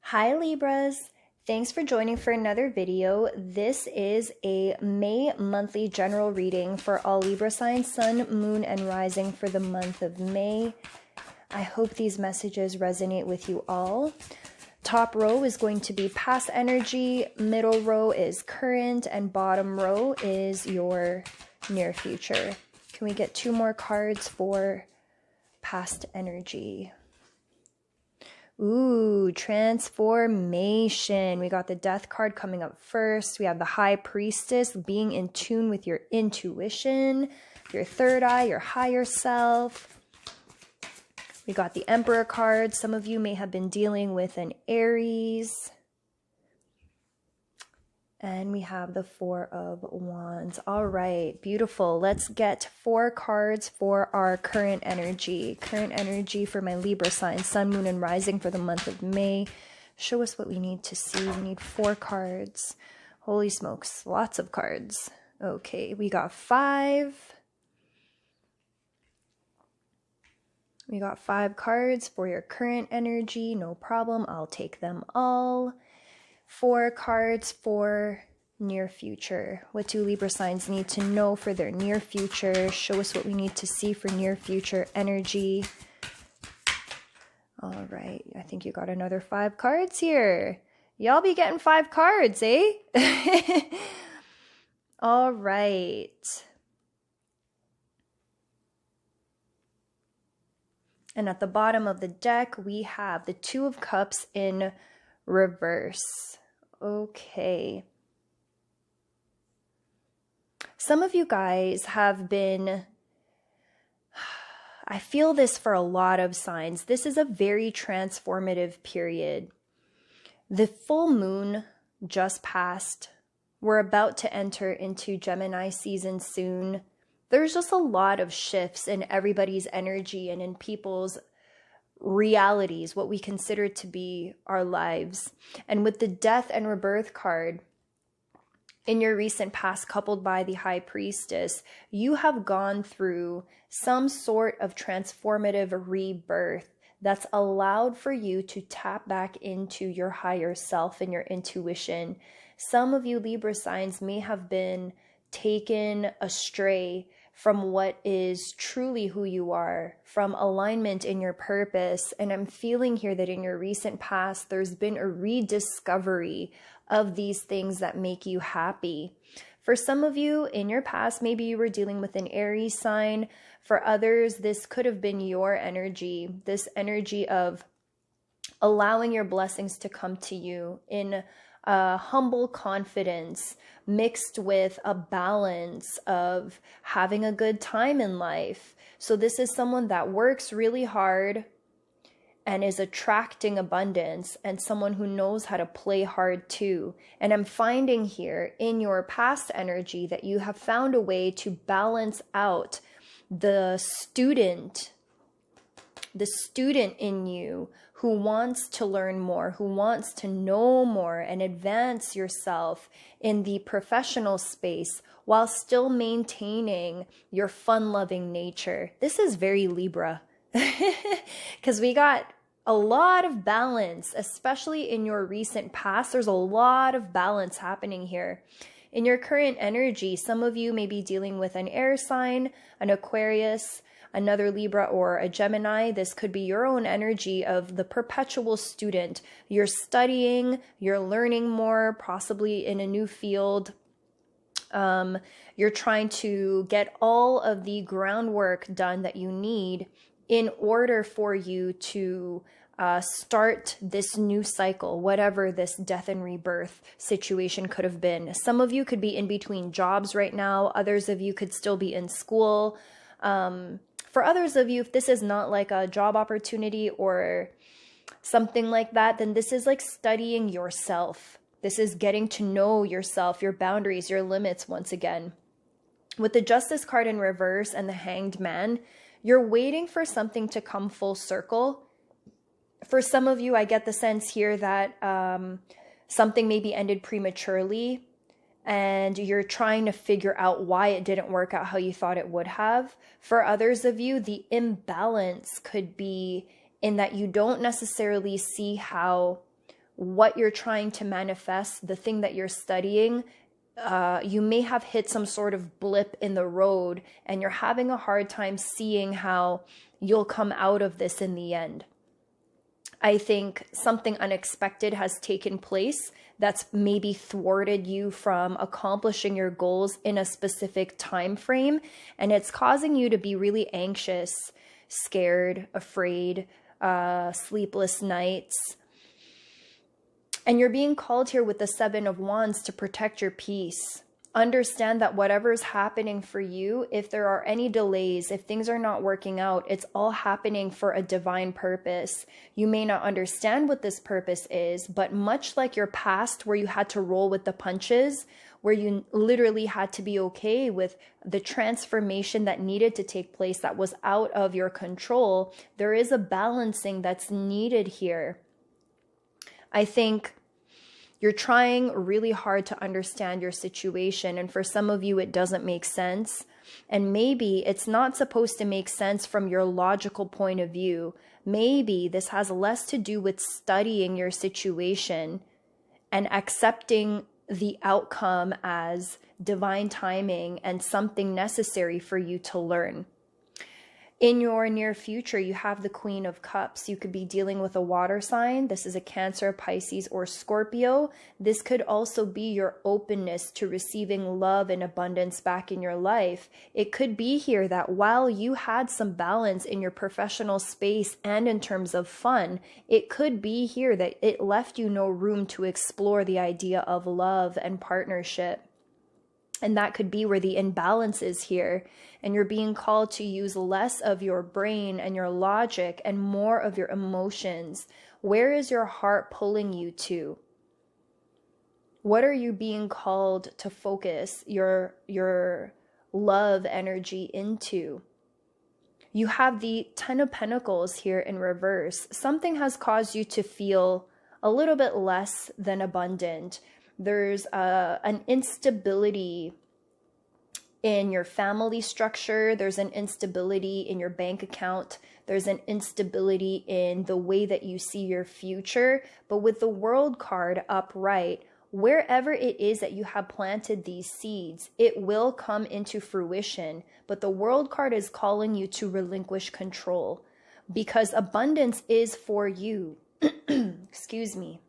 Hi Libras, thanks for joining for another video. This is a May monthly general reading for all Libra signs, Sun, Moon, and Rising for the month of May. I hope these messages resonate with you all. Top row is going to be past energy, middle row is current, and bottom row is your near future. Can we get 2 more cards for past energy? Ooh, transformation. We got the Death card coming up first. We have the High Priestess, being in tune with your intuition, your third eye, your higher self. We got the Emperor card. Some of you may have been dealing with an Aries. And we have the Four of Wands. All right, beautiful. Let's get 4 cards for our current energy. Current energy for my Libra sign, Sun, Moon, and Rising for the month of May. Show us what we need to see. We need 4 cards. Holy smokes, lots of cards. Okay, we got 5. We got 5 cards for your current energy. No problem, I'll take them all. 4 cards for near future. What do Libra signs need to know for their near future? Show us what we need to see for near future energy. All right, I think you got another 5 cards here. Y'all be getting 5 cards, eh? All right. And at the bottom of the deck, we have the 2 of Cups in reverse. Okay. Some of you guys have been, I feel this for a lot of signs. This is a very transformative period. The full moon just passed. We're about to enter into Gemini season soon. There's just a lot of shifts in everybody's energy and in people's realities, what we consider to be our lives. And with the Death and Rebirth card in your recent past, coupled by the High Priestess, you have gone through some sort of transformative rebirth that's allowed for you to tap back into your higher self and your intuition. Some of you Libra signs may have been taken astray from what is truly who you are, from alignment in your purpose. And I'm feeling here that in your recent past, there's been a rediscovery of these things that make you happy. For some of you in your past, maybe you were dealing with an Aries sign. For others, this could have been your energy, this energy of allowing your blessings to come to you in humble confidence, mixed with a balance of having a good time in life. So this is someone that works really hard and is attracting abundance, and someone who knows how to play hard too. And I'm finding here in your past energy that you have found a way to balance out the student in you who wants to learn more, who wants to know more and advance yourself in the professional space while still maintaining your fun-loving nature. This is very Libra because we got a lot of balance, especially in your recent past. There's a lot of balance happening here. In your current energy, some of you may be dealing with an air sign, an Aquarius, another Libra, or a Gemini. This could be your own energy of the perpetual student. You're studying, you're learning more, possibly in a new field. You're trying to get all of the groundwork done that you need in order for you to start this new cycle, whatever this death and rebirth situation could have been. Some of you could be in between jobs right now. Others of you could still be in school. For others of you, if this is not like a job opportunity or something like that, then this is like studying yourself. This is getting to know yourself, your boundaries, your limits once again. With the Justice card in reverse and the Hanged Man, you're waiting for something to come full circle. For some of you, I get the sense here that something maybe ended prematurely and you're trying to figure out why it didn't work out how you thought it would have. For others of you, the imbalance could be in that you don't necessarily see how what you're trying to manifest, the thing that you're studying, you may have hit some sort of blip in the road and you're having a hard time seeing how you'll come out of this in the end. I think something unexpected has taken place that's maybe thwarted you from accomplishing your goals in a specific time frame, and it's causing you to be really anxious, scared, afraid, sleepless nights. And you're being called here with the Seven of Wands to protect your peace. Understand that whatever is happening for you, if there are any delays, if things are not working out, it's all happening for a divine purpose. You may not understand what this purpose is, but much like your past where you had to roll with the punches, where you literally had to be okay with the transformation that needed to take place that was out of your control, there is a balancing that's needed here. I think you're trying really hard to understand your situation, and for some of you, it doesn't make sense. And maybe it's not supposed to make sense from your logical point of view. Maybe this has less to do with studying your situation and accepting the outcome as divine timing and something necessary for you to learn. In your near future, you have the Queen of Cups. You could be dealing with a water sign. This is a Cancer, Pisces, or Scorpio. This could also be your openness to receiving love and abundance back in your life. It could be here that while you had some balance in your professional space and in terms of fun, it could be here that it left you no room to explore the idea of love and partnership. And that could be where the imbalance is here. And you're being called to use less of your brain and your logic and more of your emotions. Where is your heart pulling you to? What are you being called to focus your love energy into? You have the Ten of Pentacles here in reverse. Something has caused you to feel a little bit less than abundant. There's an instability in your family structure. There's an instability in your bank account. There's an instability in the way that you see your future. But with the World card upright, wherever it is that you have planted these seeds, it will come into fruition. But the World card is calling you to relinquish control because abundance is for you. Excuse me.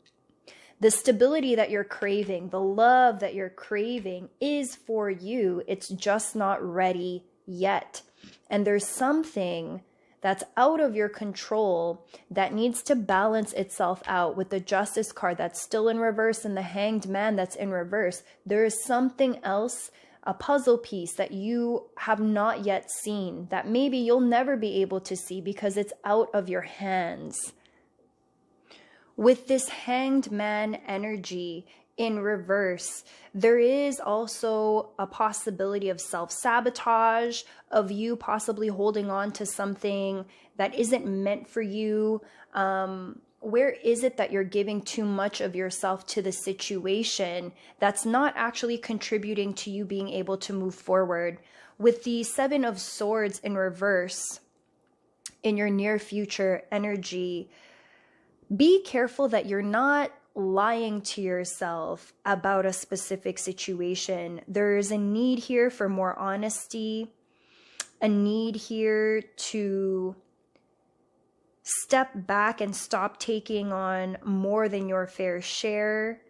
The stability that you're craving, the love that you're craving is for you. It's just not ready yet. And there's something that's out of your control that needs to balance itself out with the Justice card that's still in reverse and the Hanged Man that's in reverse. There is something else, a puzzle piece that you have not yet seen that maybe you'll never be able to see because it's out of your hands. With this Hanged Man energy in reverse, there is also a possibility of self-sabotage, of you possibly holding on to something that isn't meant for you. Where is it that you're giving too much of yourself to the situation that's not actually contributing to you being able to move forward? With the Seven of Swords in reverse in your near future energy, be careful that you're not lying to yourself about a specific situation. There is a need here for more honesty, a need here to step back and stop taking on more than your fair share.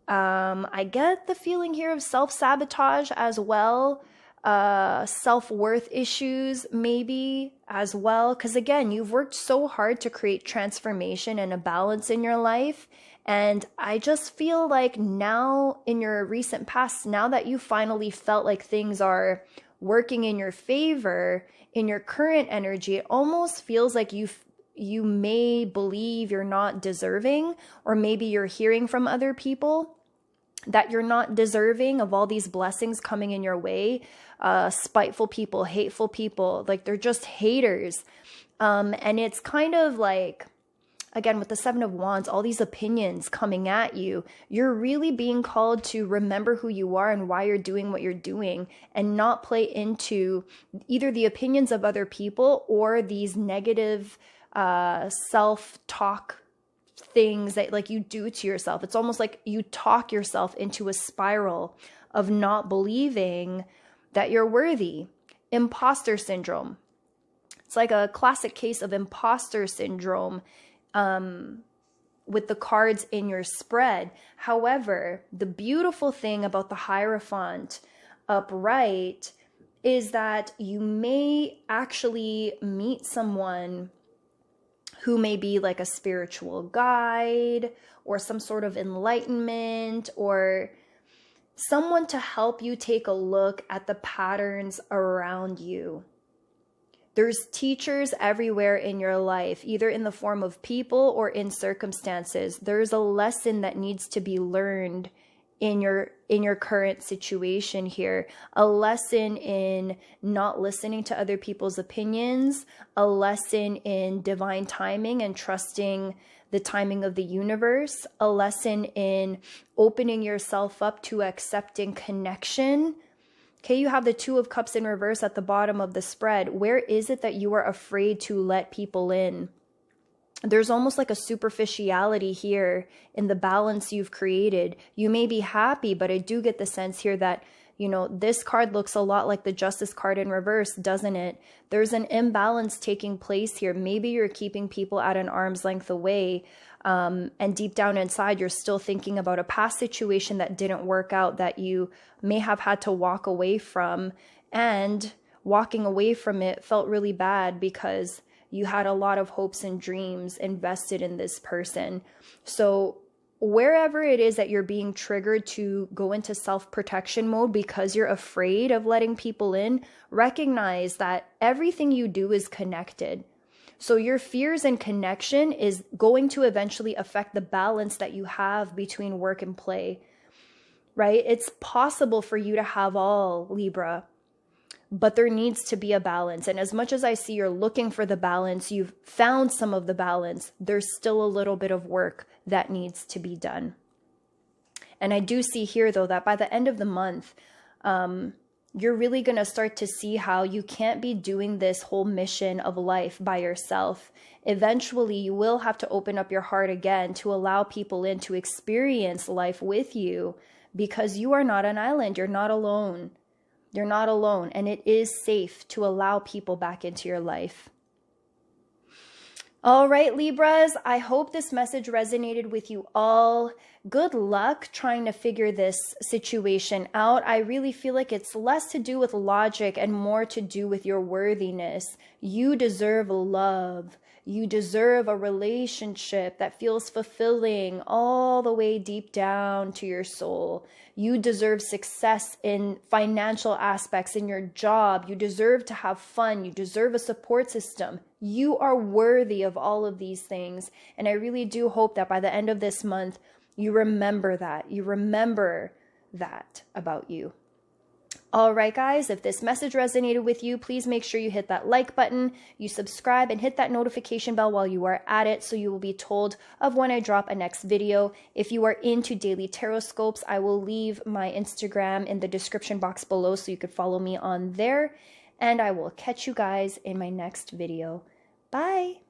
I get the feeling here of self-sabotage as well. Self-worth issues maybe as well, because again, you've worked so hard to create transformation and a balance in your life, and I just feel like now in your recent past, now that you finally felt like things are working in your favor in your current energy, it almost feels like you may believe you're not deserving, or maybe you're hearing from other people that you're not deserving of all these blessings coming in your way. Spiteful people, hateful people, like they're just haters. And it's kind of like, again, with the Seven of Wands, all these opinions coming at you, you're really being called to remember who you are and why you're doing what you're doing, and not play into either the opinions of other people or these negative self-talk things that like you do to yourself. It's almost like you talk yourself into a spiral of not believing that you're worthy. Imposter syndrome. It's like a classic case of imposter syndrome with the cards in your spread. However, the beautiful thing about the Hierophant upright is that you may actually meet someone who may be like a spiritual guide or some sort of enlightenment or someone to help you take a look at the patterns around you. There's teachers everywhere in your life, either in the form of people or in circumstances. There's a lesson that needs to be learned in your current situation here. A lesson in not listening to other people's opinions, a lesson in divine timing and trusting the timing of the universe, a lesson in opening yourself up to accepting connection. Okay, you have the Two of Cups in reverse at the bottom of the spread. Where is it that you are afraid to let people in? There's almost like a superficiality here in the balance you've created. You may be happy, but I do get the sense here that, you know, this card looks a lot like the Justice card in reverse, doesn't it? There's an imbalance taking place here. Maybe you're keeping people at an arm's length away. And deep down inside, you're still thinking about a past situation that didn't work out, that you may have had to walk away from. And walking away from it felt really bad because you had a lot of hopes and dreams invested in this person. So wherever it is that you're being triggered to go into self-protection mode because you're afraid of letting people in, recognize that everything you do is connected. So your fears and connection is going to eventually affect the balance that you have between work and play, right? It's possible for you to have all, Libra, but there needs to be a balance. And as much as I see you're looking for the balance, you've found some of the balance, there's still a little bit of work that needs to be done. And I do see here, though, that by the end of the month, you're really going to start to see how you can't be doing this whole mission of life by yourself. Eventually, you will have to open up your heart again to allow people in to experience life with you, because you are not an island. You're not alone. You're not alone, and it is safe to allow people back into your life. All right, Libras, I hope this message resonated with you all. Good luck trying to figure this situation out. I really feel like it's less to do with logic and more to do with your worthiness. You deserve love. You deserve a relationship that feels fulfilling all the way deep down to your soul. You deserve success in financial aspects in your job. You deserve to have fun. You deserve a support system. You are worthy of all of these things. And I really do hope that by the end of this month, you remember that. You remember that about you. All right, guys, if this message resonated with you, please make sure you hit that like button, you subscribe, and hit that notification bell while you are at it so you will be told of when I drop a next video. If you are into daily tarot scopes, I will leave my Instagram in the description box below so you could follow me on there. And I will catch you guys in my next video. Bye.